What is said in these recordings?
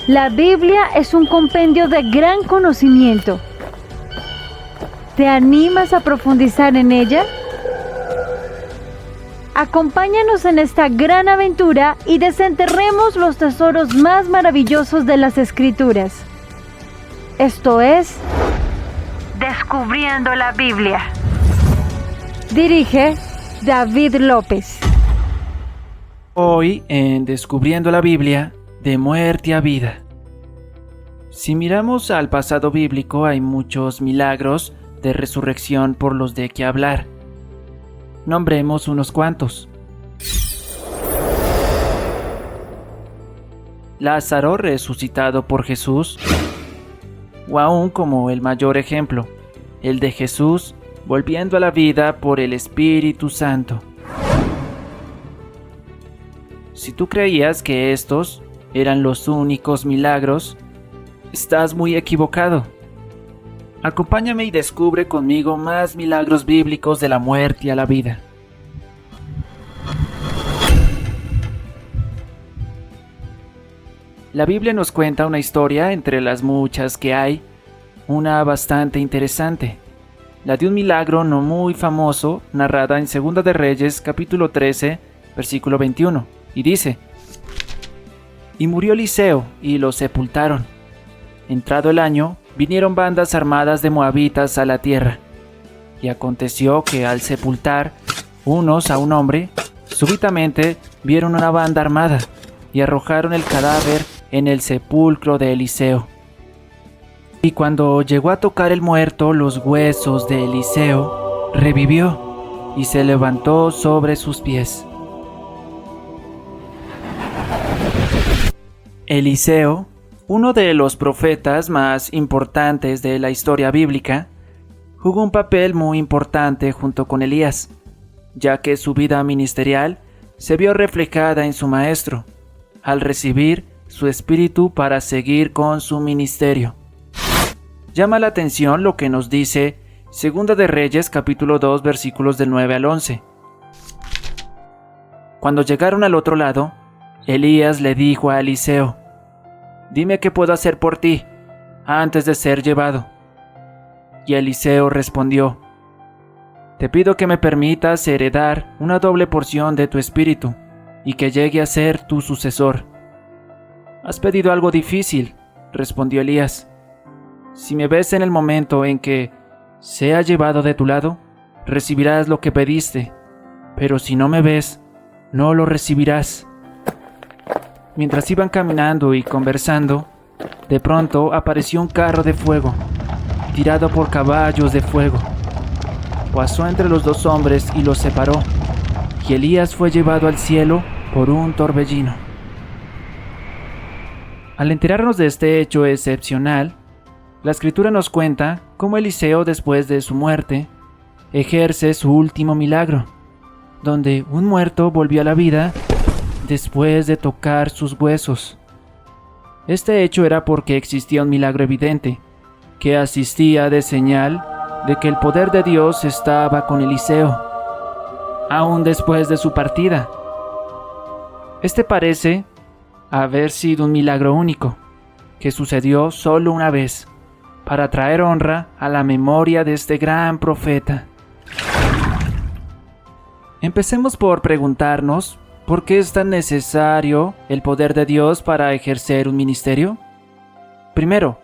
La Biblia es un compendio de gran conocimiento. ¿Te animas a profundizar en ella? Acompáñanos en esta gran aventura y desenterremos los tesoros más maravillosos de las Escrituras. Esto es Descubriendo la Biblia. Dirige David López. Hoy en Descubriendo la Biblia, de muerte a vida. Si miramos al pasado bíblico, hay muchos milagros de resurrección por los de que hablar. Nombremos unos cuantos. Lázaro resucitado por Jesús, o aún como el mayor ejemplo, el de Jesús volviendo a la vida por el Espíritu Santo. Si tú creías que estos eran los únicos milagros, estás muy equivocado. Acompáñame y descubre conmigo más milagros bíblicos de la muerte a la vida. La Biblia nos cuenta una historia entre las muchas que hay, una bastante interesante, la de un milagro no muy famoso, narrada en 2 de Reyes, capítulo 13, versículo 21, y dice: Y murió Eliseo, y lo sepultaron. Entrado el año, vinieron bandas armadas de moabitas a la tierra. Y aconteció que al sepultar unos a un hombre, súbitamente vieron una banda armada, y arrojaron el cadáver en el sepulcro de Eliseo. Y cuando llegó a tocar el muerto los huesos de Eliseo, revivió, y se levantó sobre sus pies. Eliseo, uno de los profetas más importantes de la historia bíblica, jugó un papel muy importante junto con Elías, ya que su vida ministerial se vio reflejada en su maestro, al recibir su espíritu para seguir con su ministerio. Llama la atención lo que nos dice 2 de Reyes, capítulo 2, versículos del 9 al 11. Cuando llegaron al otro lado, Elías le dijo a Eliseo: Dime qué puedo hacer por ti, antes de ser llevado. Y Eliseo respondió: Te pido que me permitas heredar una doble porción de tu espíritu, y que llegue a ser tu sucesor. Has pedido algo difícil, respondió Elías. Si me ves en el momento en que sea llevado de tu lado, recibirás lo que pediste, pero si no me ves, no lo recibirás. Mientras iban caminando y conversando, de pronto apareció un carro de fuego, tirado por caballos de fuego. Pasó entre los dos hombres y los separó, y Elías fue llevado al cielo por un torbellino. Al enterarnos de este hecho excepcional, la Escritura nos cuenta cómo Eliseo, después de su muerte, ejerce su último milagro, donde un muerto volvió a la vida después de tocar sus huesos. Este hecho era porque existía un milagro evidente, que asistía de señal de que el poder de Dios estaba con Eliseo, aún después de su partida. Este parece haber sido un milagro único, que sucedió solo una vez, para traer honra a la memoria de este gran profeta. Empecemos por preguntarnos: ¿por qué es tan necesario el poder de Dios para ejercer un ministerio? Primero,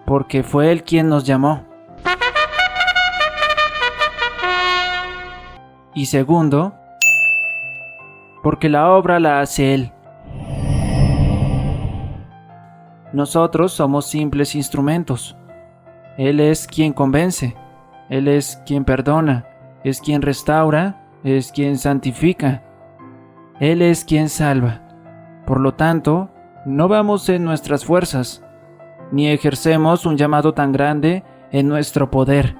porque fue Él quien nos llamó. Y segundo, porque la obra la hace Él. Nosotros somos simples instrumentos. Él es quien convence, Él es quien perdona, es quien restaura, es quien santifica. Él es quien salva. Por lo tanto, no vamos en nuestras fuerzas, ni ejercemos un llamado tan grande en nuestro poder,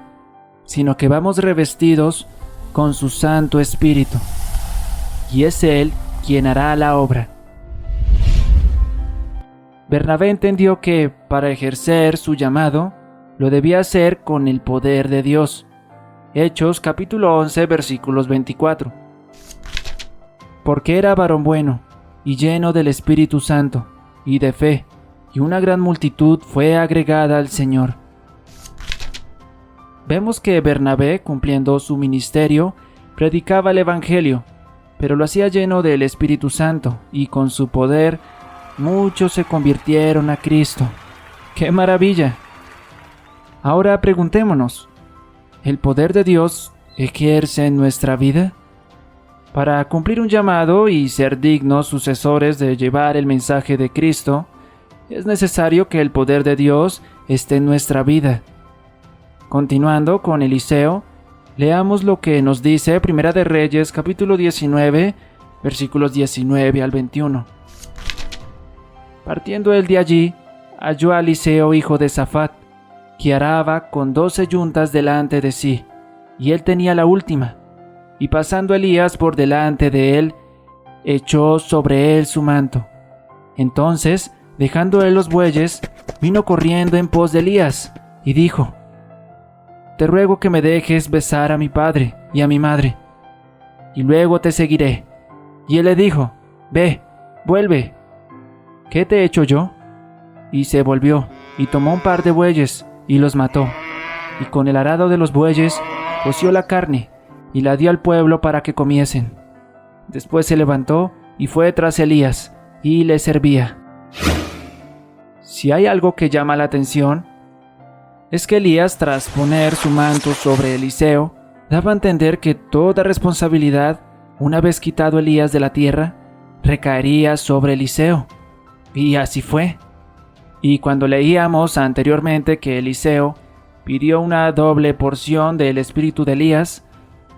sino que vamos revestidos con su Santo Espíritu, y es Él quien hará la obra. Bernabé entendió que, para ejercer su llamado, lo debía hacer con el poder de Dios. Hechos capítulo 11, versículos 24. Porque era varón bueno y lleno del Espíritu Santo, y de fe, y una gran multitud fue agregada al Señor. Vemos que Bernabé, cumpliendo su ministerio, predicaba el Evangelio, pero lo hacía lleno del Espíritu Santo, y con su poder muchos se convirtieron a Cristo. ¡Qué maravilla! Ahora preguntémonos, ¿el poder de Dios ejerce en nuestra vida? Para cumplir un llamado y ser dignos sucesores de llevar el mensaje de Cristo, es necesario que el poder de Dios esté en nuestra vida. Continuando con Eliseo, leamos lo que nos dice Primera de Reyes, capítulo 19, versículos 19 al 21. Partiendo él de allí, halló a Eliseo hijo de Safat, que araba con 12 yuntas delante de sí, y él tenía la última. Y pasando Elías por delante de él, echó sobre él su manto. Entonces, dejando él los bueyes, vino corriendo en pos de Elías, y dijo: Te ruego que me dejes besar a mi padre y a mi madre, y luego te seguiré. Y él le dijo: Ve, vuelve. ¿Qué te he hecho yo? Y se volvió, y tomó un par de bueyes, y los mató, y con el arado de los bueyes coció la carne, y la dio al pueblo para que comiesen. Después se levantó y fue tras Elías, y le servía. Si hay algo que llama la atención, es que Elías, tras poner su manto sobre Eliseo, daba a entender que toda responsabilidad, una vez quitado Elías de la tierra, recaería sobre Eliseo. Y así fue. Y cuando leíamos anteriormente que Eliseo pidió una doble porción del espíritu de Elías,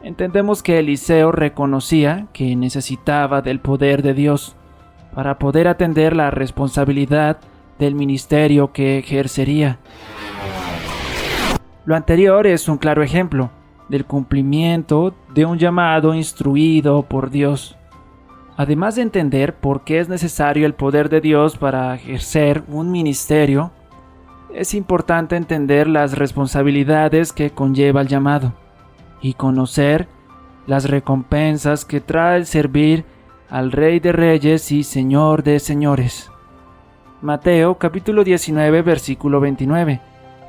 entendemos que Eliseo reconocía que necesitaba del poder de Dios para poder atender la responsabilidad del ministerio que ejercería. Lo anterior es un claro ejemplo del cumplimiento de un llamado instruido por Dios. Además de entender por qué es necesario el poder de Dios para ejercer un ministerio, es importante entender las responsabilidades que conlleva el llamado y conocer las recompensas que trae el servir al Rey de Reyes y Señor de Señores. Mateo capítulo 19 versículo 29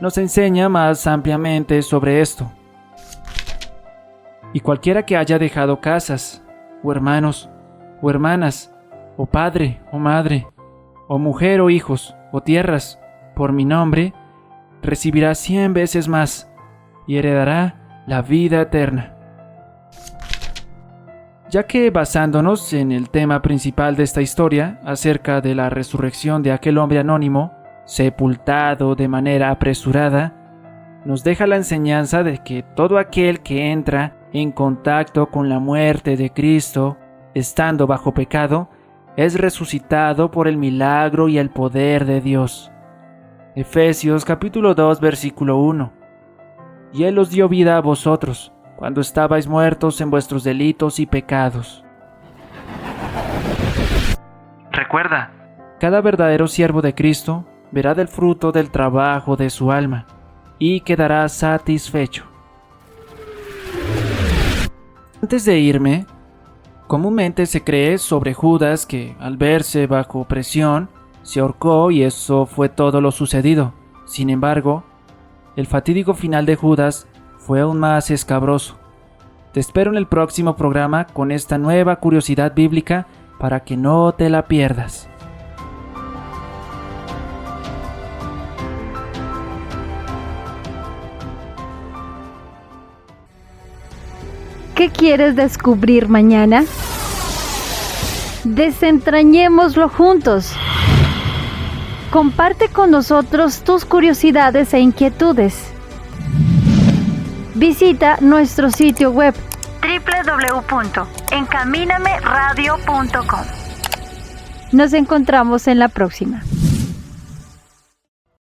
nos enseña más ampliamente sobre esto. Y cualquiera que haya dejado casas, o hermanos, o hermanas, o padre, o madre, o mujer, o hijos, o tierras, por mi nombre, recibirá 100 veces más, y heredará la vida eterna. Ya que basándonos en el tema principal de esta historia, acerca de la resurrección de aquel hombre anónimo, sepultado de manera apresurada, nos deja la enseñanza de que todo aquel que entra en contacto con la muerte de Cristo, estando bajo pecado, es resucitado por el milagro y el poder de Dios. Efesios capítulo 2 versículo 1. Y Él os dio vida a vosotros, cuando estabais muertos en vuestros delitos y pecados. Recuerda, cada verdadero siervo de Cristo verá del fruto del trabajo de su alma y quedará satisfecho. Antes de irme, comúnmente se cree sobre Judas que al verse bajo presión se ahorcó y eso fue todo lo sucedido. Sin embargo, el fatídico final de Judas fue aún más escabroso. Te espero en el próximo programa con esta nueva curiosidad bíblica para que no te la pierdas. ¿Qué quieres descubrir mañana? Desentrañémoslo juntos. Comparte con nosotros tus curiosidades e inquietudes. Visita nuestro sitio web www.encaminameradio.com. Nos encontramos en la próxima.